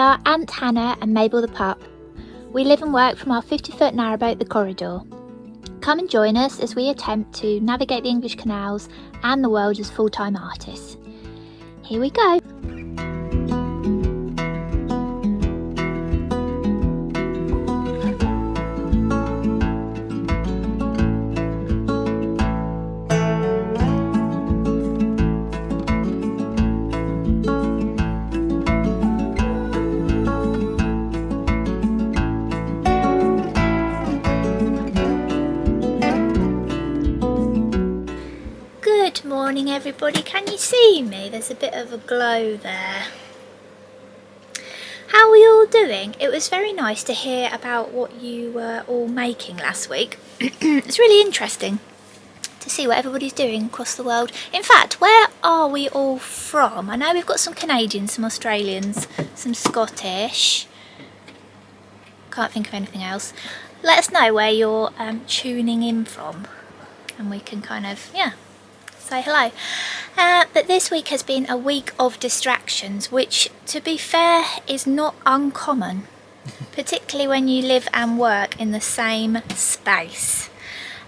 are Aunt Hannah and Mabel the pup. We live and work from our 50-foot narrowboat, the Corridor. Come and join us as we attempt to navigate the English canals and the world as full-time artists. Here we go. Good morning everybody, can you see me? There's a bit of a glow there. How are we all doing? It was very nice to hear about what you were all making last week. It's really interesting to see what everybody's doing across the world. In fact, where are we all from? I know we've got some Canadians, some Australians, some Scottish. Can't think of anything else. Let us know where you're tuning in from and we can kind of, say hello. But this week has been a week of distractions, which to be fair is not uncommon, particularly when you live and work in the same space.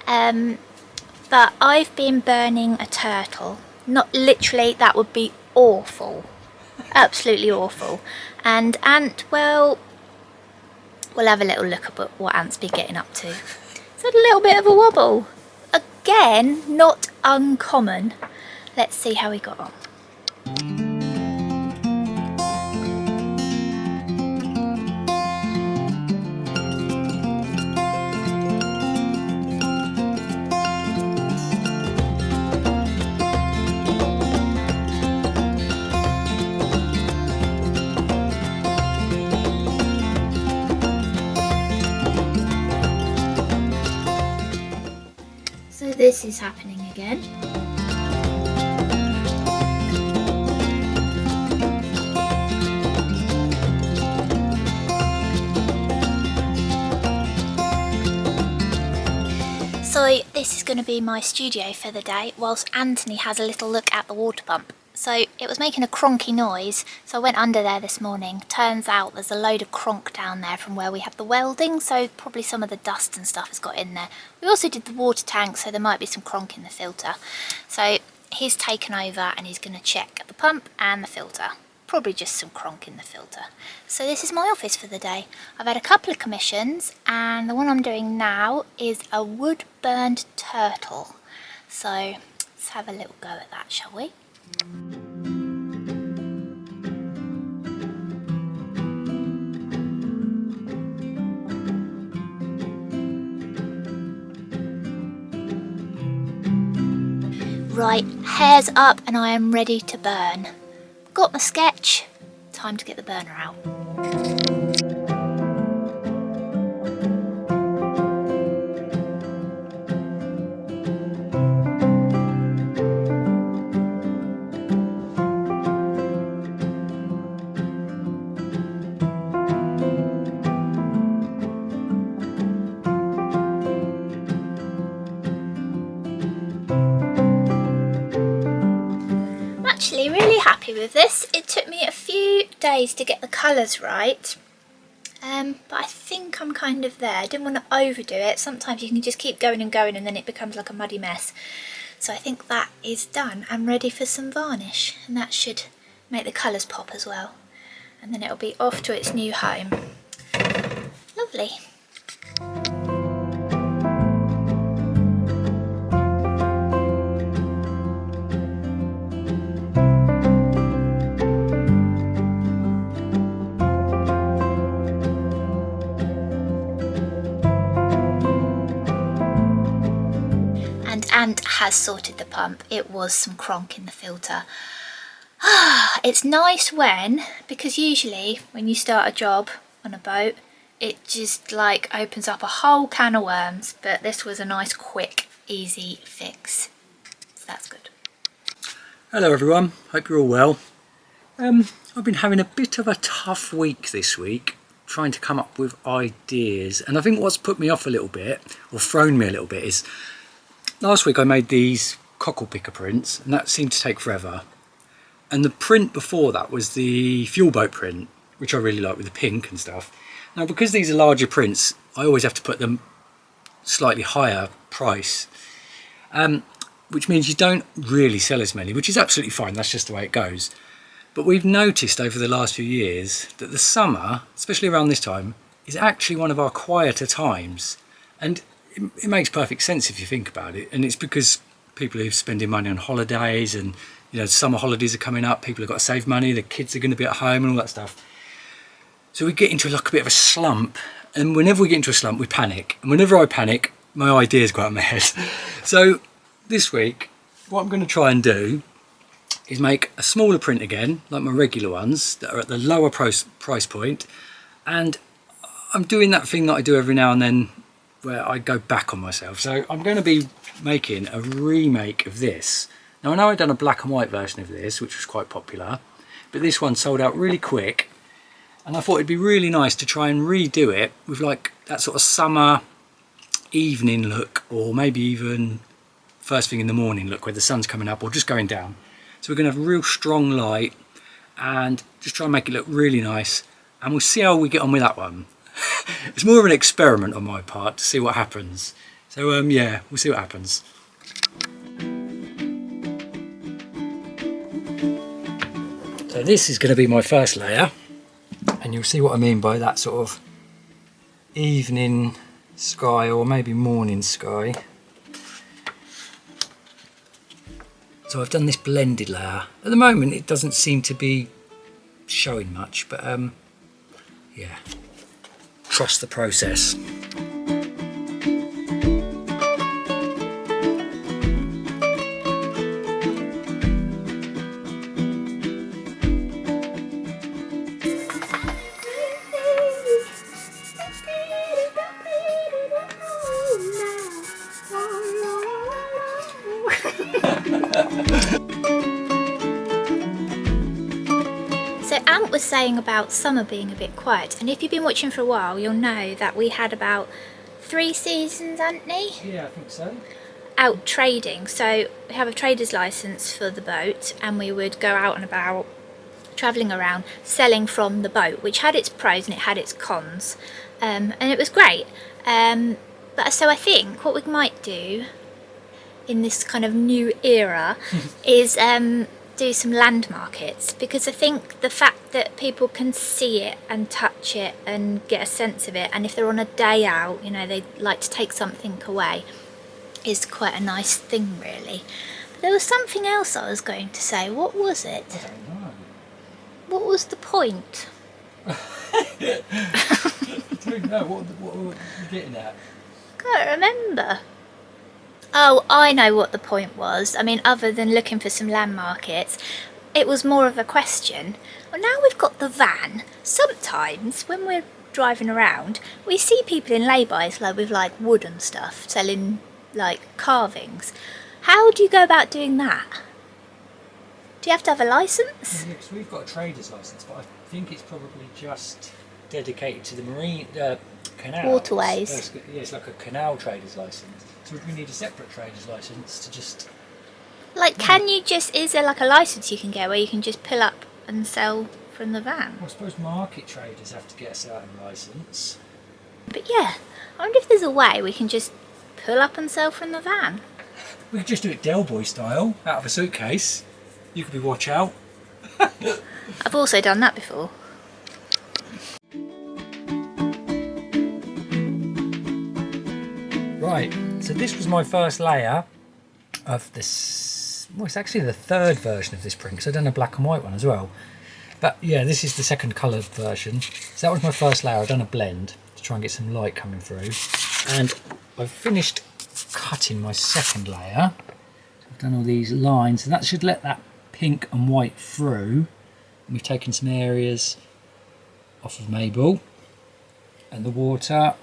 But I've been burning a turtle. Not literally, that would be awful. Absolutely awful. And Ant, well, we'll have a little look at what Ant's been getting up to. It's had a little bit of a wobble. Again, not uncommon. Let's see how we got on. So this is happening again. So this is going to be my studio for the day whilst Anthony has a little look at the water pump. So it was making a cronky noise, so I went under there this morning. Turns out there's a load of cronk down there from where we have the welding, so probably some of the dust and stuff has got in there. We also did the water tank, so there might be some cronk in the filter. So he's taken over and he's going to check the pump and the filter. Probably just some cronk in the filter. So this is my office for the day. I've had a couple of commissions and the one I'm doing now is a wood burned turtle. So let's have a little go at that, shall we? Right, hair's up and I am ready to burn. Got my sketch, time to get the burner out. Really happy with this. It took me a few days to get the colours right, but I think I'm kind of there. I didn't want to overdo it. Sometimes you can just keep going and going and then it becomes like a muddy mess. So I think that is done. I'm ready for some varnish and that should make the colours pop as well. And then it'll be off to its new home. Lovely. Ant has sorted the pump. It was some cronk in the filter. It's nice because usually when you start a job on a boat, it just like opens up a whole can of worms, but this was a nice, quick, easy fix. So that's good. Hello everyone, hope you're all well. I've been having a bit of a tough week this week, trying to come up with ideas, and I think what's put me off a little bit, or thrown me a little bit, is last week I made these cockle picker prints and that seemed to take forever, and the print before that was the fuel boat print, which I really like with the pink and stuff. Now, because these are larger prints, I always have to put them slightly higher price, which means you don't really sell as many, which is absolutely fine. That's just the way it goes. But we've noticed over the last few years that the summer, especially around this time, is actually one of our quieter times. And it makes perfect sense if you think about it. And it's because people are spending money on holidays, and summer holidays are coming up. People have got to save money. The kids are going to be at home and all that stuff. So we get into like a bit of a slump. And whenever we get into a slump, we panic. And whenever I panic, my ideas go out of my head. So this week, what I'm going to try and do is make a smaller print again, like my regular ones that are at the lower price point. And I'm doing that thing that I do every now and then where I go back on myself. So I'm going to be making a remake of this. Now, I know I've done a black and white version of this, which was quite popular, but this one sold out really quick. And I thought it'd be really nice to try and redo it with like that sort of summer evening look, or maybe even first thing in the morning look where the sun's coming up or just going down. So we're going to have a real strong light and just try and make it look really nice, and we'll see how we get on with that one. It's more of an experiment on my part to see what happens. So yeah, we'll see what happens. So this is going to be my first layer, and you'll see what I mean by that sort of evening sky or maybe morning sky. So I've done this blended layer. At the moment it doesn't seem to be showing much, but yeah, trust the process. So Ant was saying about summer being a bit quiet, and if you've been watching for a while, you'll know that we had about 3 seasons, Anthony? Yeah, I think so. Out trading. So we have a trader's license for the boat, and we would go out and about, travelling around, selling from the boat, which had its pros and it had its cons, and it was great. But so I think what we might do in this kind of new era is do some land markets, because I think the fact that people can see it and touch it and get a sense of it, and if they're on a day out, they like to take something away, is quite a nice thing, really. But there was something else I was going to say. What was it? I don't know. What was the point? I don't know. What were you getting at? Can't remember. Oh, I know what the point was. I mean, other than looking for some land markets, it was more of a question. Well, now we've got the van. Sometimes when we're driving around, we see people in lay-bys with like wood and stuff, selling like carvings. How do you go about doing that? Do you have to have a license? Yeah, because we've got a trader's license, but I think it's probably just dedicated to the marine canals. Waterways. Yeah, it's like a canal trader's license. So we need a separate trader's license to just... Like, can you just, is there like a license you can get where you can just pull up and sell from the van? Well, I suppose market traders have to get a certain license. But yeah, I wonder if there's a way we can just pull up and sell from the van. We could just do it Del Boy style, out of a suitcase. You could be watch out. I've also done that before. Right, so this was my first layer of this. Well, it's actually the third version of this print, because I've done a black and white one as well. But yeah, this is the second coloured version. So that was my first layer. I've done a blend to try and get some light coming through. And I've finished cutting my second layer. So I've done all these lines, and that should let that pink and white through. And we've taken some areas off of Mabel and the water,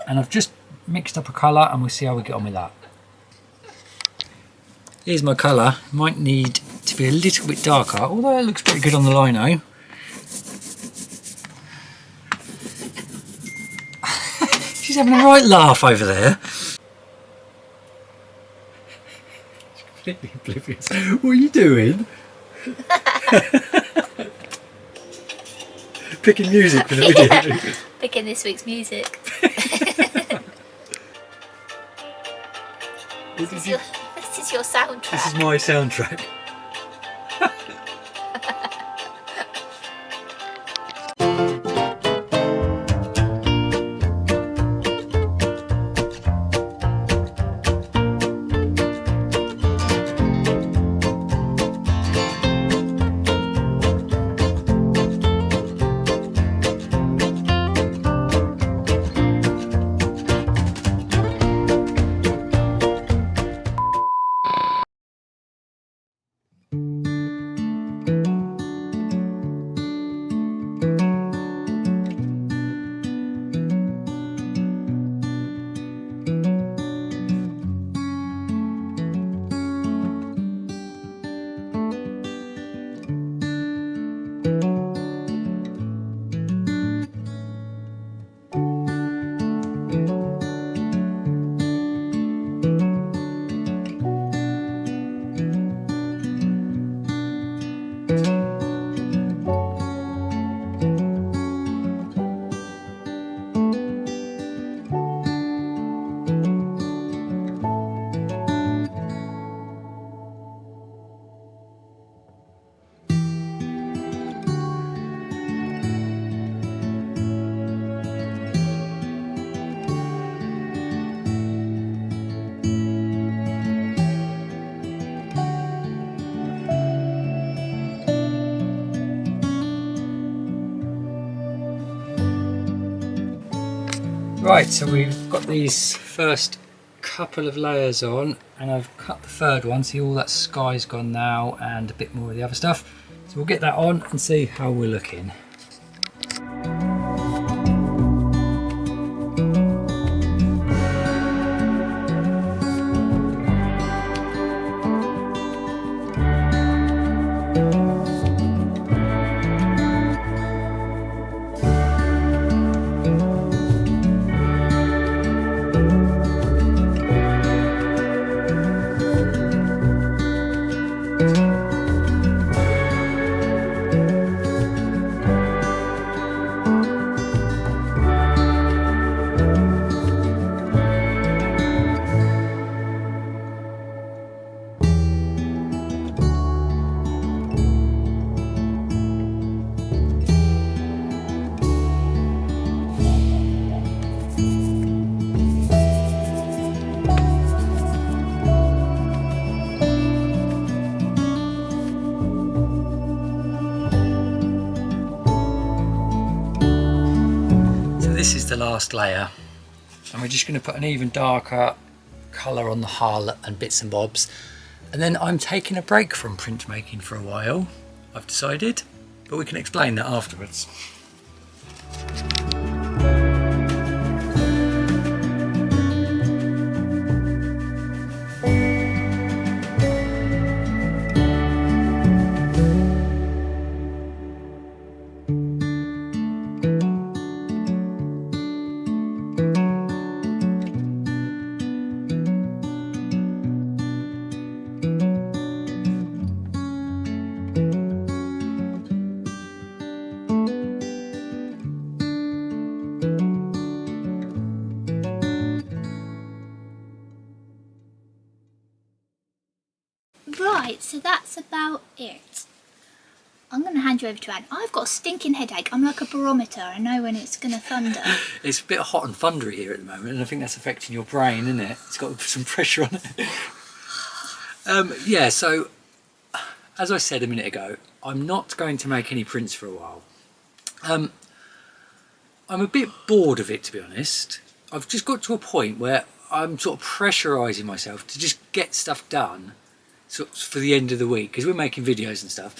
and I've just mixed up a colour, and we'll see how we get on with that. Here's my colour. Might need to be a little bit darker, although it looks pretty good on the lino. She's having a right laugh over there. She's completely oblivious. What are you doing? picking music for the video. Picking this week's music. This is your soundtrack. This is my soundtrack. Right, so we've got these first couple of layers on, and I've cut the third one. See, all that sky's gone now and a bit more of the other stuff. So we'll get that on and see how we're looking. This is the last layer, and we're just going to put an even darker colour on the hull and bits and bobs, and then I'm taking a break from printmaking for a while, I've decided, but we can explain that afterwards. Right, so that's about it. I'm going to hand you over to Anne. I've got a stinking headache. I'm like a barometer. I know when it's going to thunder. It's a bit hot and thundery here at the moment, and I think that's affecting your brain, isn't it? It's got some pressure on it. Yeah, so as I said a minute ago, I'm not going to make any prints for a while. I'm a bit bored of it, to be honest. I've just got to a point where I'm sort of pressurising myself to just get stuff done sort of for the end of the week, because we're making videos and stuff,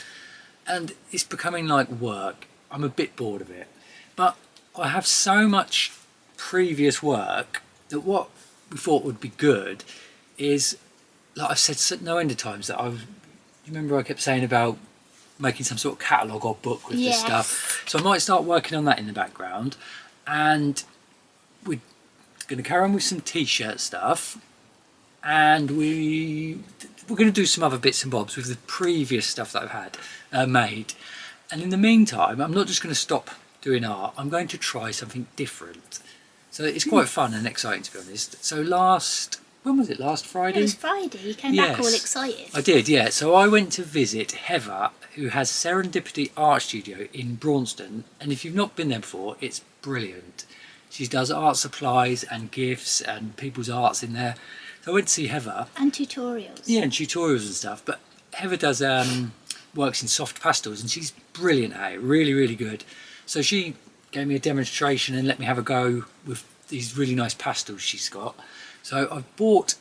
and it's becoming like work. I'm a bit bored of it, but I have so much previous work that what we thought would be good is, like I've said no end of times, that you remember I kept saying about making some sort of catalogue or book with this stuff. So I might start working on that in the background, and we're going to carry on with some t-shirt stuff, and we're going to do some other bits and bobs with the previous stuff that I've had made. And in the meantime, I'm not just going to stop doing art, I'm going to try something different. So it's quite fun and exciting, to be honest. So when was it, last Friday? It was Friday, you came back all excited. I did, yeah. So I went to visit Heather, who has Serendipity Art Studio in Braunston. And if you've not been there before, it's brilliant. She does art supplies and gifts and people's arts in there. So I went to see Heather. And tutorials. Yeah, and tutorials and stuff. But Heather does works in soft pastels, and she's brilliant at it, really, really good. So she gave me a demonstration and let me have a go with these really nice pastels she's got. So I've bought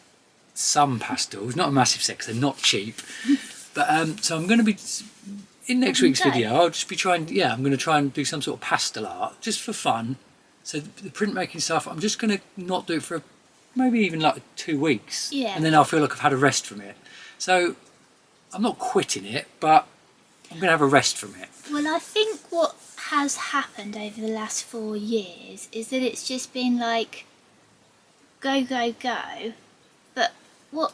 some pastels, not a massive set 'cause they're not cheap. But so I'm going to be, in next week's video, I'll just be trying, I'm going to try and do some sort of pastel art, just for fun. So the printmaking stuff, I'm just going to not do it for maybe even like 2 weeks. Yeah. And then I'll feel like I've had a rest from it. So I'm not quitting it, but I'm going to have a rest from it. Well, I think what has happened over the last 4 years is that it's just been like go, go, go. But what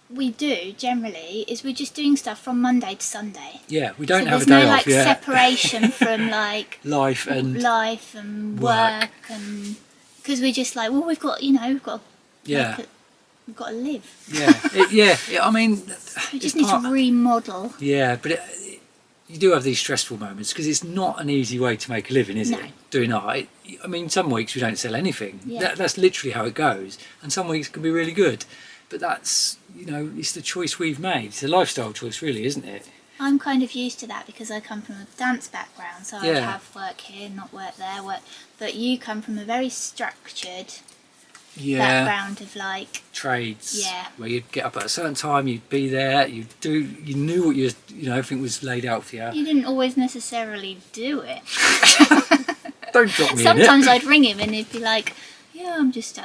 we do generally is we're just doing stuff from Monday to Sunday. Yeah, we don't have a day there's no off. like separation from like life and work and because we're just like, well, we've got to we've got to live. I mean, We just need to remodel. Yeah, but you do have these stressful moments because it's not an easy way to make a living, is it? Doing art. I mean, some weeks we don't sell anything. Yeah. That's literally how it goes. And some weeks can be really good. But that's, it's the choice we've made. It's a lifestyle choice, really, isn't it? I'm kind of used to that because I come from a dance background, so I would have work here, not work there. But you come from a very structured background of like trades, where you'd get up at a certain time, you'd be there, you knew what everything was laid out for you. You didn't always necessarily do it. Don't drop me Sometimes in it. I'd ring him and he'd be like, yeah, I'm just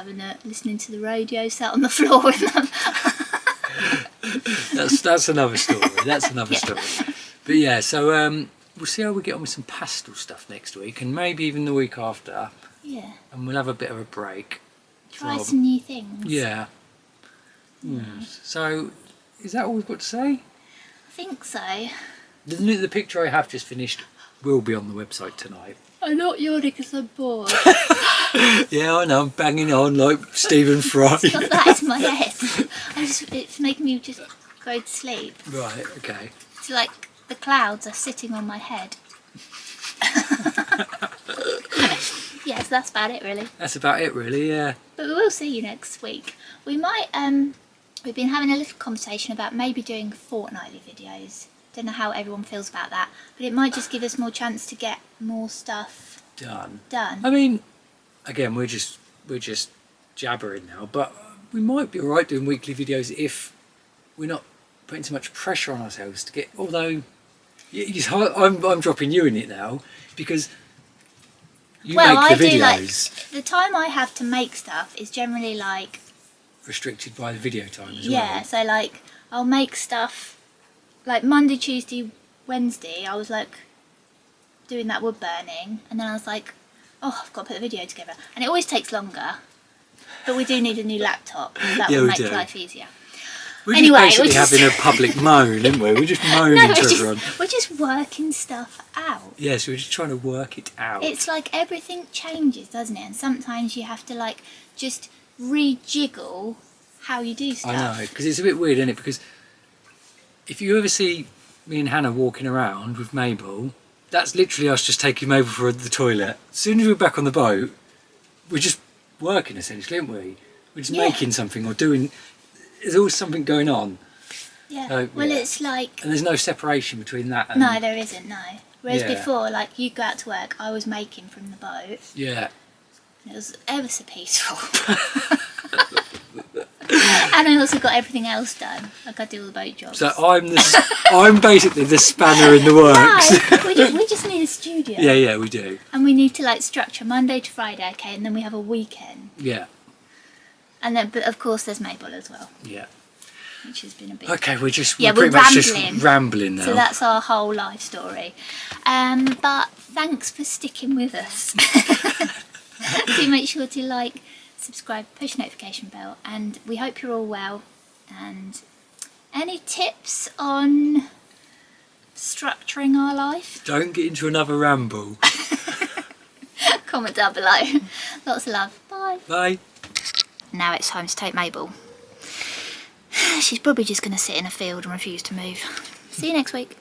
listening to the radio, sat on the floor with them. That's another story. Story. But yeah, so we'll see how we get on with some pastel stuff next week, and maybe even the week after. Yeah. And we'll have a bit of a break. Try some new things. Yeah. So, is that all we've got to say? I think so. The picture I have just finished will be on the website tonight. I'm not yawning because I'm bored. Yeah, I know, I'm banging on like Stephen Fry. Stop that, it's my head. It's making me just go to sleep. Right, okay. It's like the clouds are sitting on my head. Yes, that's about it really. That's about it really, yeah. But we will see you next week. We might, we've been having a little conversation about maybe doing fortnightly videos. Don't know how everyone feels about that, but it might just give us more chance to get more stuff done. I mean, again, we're just jabbering now, but we might be alright doing weekly videos if we're not putting too much pressure on ourselves to get. Although, I'm dropping you in it now because you make the videos. The time I have to make stuff is generally like restricted by the video time as well. Yeah, so like I'll make stuff. Like Monday, Tuesday, Wednesday, I was like doing that wood burning, and then I was like, oh, I've got to put the video together. And it always takes longer, but we do need a new laptop. That will make life easier. We're basically having a public moan, aren't we? We're just moaning to everyone. We're just working stuff out. Yes, we're just trying to work it out. It's like everything changes, doesn't it? And sometimes you have to like just re-giggle how you do stuff. I know, because it's a bit weird, isn't it? Because if you ever see me and Hannah walking around with Mabel, that's literally us just taking Mabel for the toilet. As soon as we're back on the boat, we're just working essentially, aren't we? We're just making something or doing. There's always something going on. Yeah. So, it's like. And there's no separation between that. And, no, there isn't. No. Whereas before, like you go out to work, I was making from the boat. Yeah. It was ever so peaceful. And I also got everything else done. Like I do all the boat jobs. So I'm basically the spanner in the works. No, we just need a studio. Yeah, we do. And we need to like structure Monday to Friday, okay, and then we have a weekend. Yeah. And then, but of course, there's Mabel as well. Yeah. Which has been a bit. Okay, we're pretty much just rambling now. So that's our whole life story. But thanks for sticking with us. Do make sure to like, subscribe, push notification bell, and we hope you're all well. And any tips on structuring our life? Don't get into another ramble. Comment down below. Lots of love. Bye. Bye. Now it's time to take Mabel. She's probably just going to sit in a field and refuse to move. See you next week.